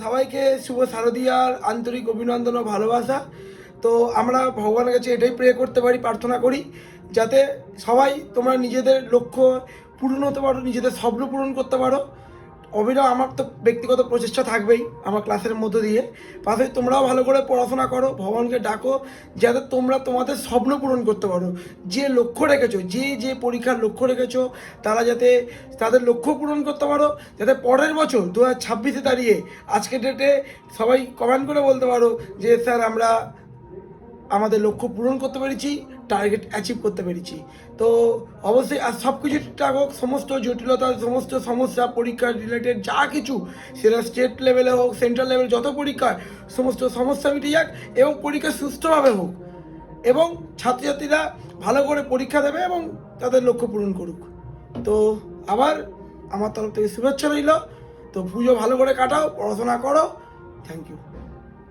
সবাইকে শুভ শারদীয়ার আন্তরিক অভিনন্দন ও ভালোবাসা। তো আমরা ভগবানের কাছে এটাই প্রে করতে পারি, প্রার্থনা করি যাতে সবাই তোমরা নিজেদের লক্ষ্য পূরণ হতে পারো, নিজেদের স্বপ্ন পূরণ করতে পারো। অভিনব আমার তো ব্যক্তিগত প্রচেষ্টা থাকবেই আমার ক্লাসের মধ্য দিয়ে, পাশে তোমরাও ভালো করে পড়াশোনা করো, ভগবানকে ডাকো যাতে তোমরা তোমাদের স্বপ্ন পূরণ করতে পারো। যে লক্ষ্য রেখেছো, যে পরীক্ষার লক্ষ্য রেখেছো, তারা যাতে তাদের লক্ষ্য পূরণ করতে পারো, যাতে পরের বছর 2026-এ দাঁড়িয়ে আজকের ডেটে সবাই কমেন্ট করে বলতে পারো যে স্যার আমরা আমাদের লক্ষ্য পূরণ করতে পেরেছি, টার্গেট অ্যাচিভ করতে পেরেছি। তো অবশ্যই আর সব কিছু ঠিকঠাক হোক, সমস্ত জটিলতা, সমস্ত সমস্যা পরীক্ষা রিলেটেড যা কিছু, সেটা স্টেট লেভেলে হোক, সেন্ট্রাল লেভেলে যত পরীক্ষা, সমস্ত সমস্যা মিটে যাক এবং পরীক্ষা সুষ্ঠুভাবে হোক এবং ছাত্রছাত্রীরা ভালো করে পরীক্ষা দেবে এবং তাদের লক্ষ্য পূরণ করুক। তো আবার আমার তরফ থেকে শুভেচ্ছা রইল। তো পুজো ভালো করে কাটাও, পড়াশোনা করো। Thank you.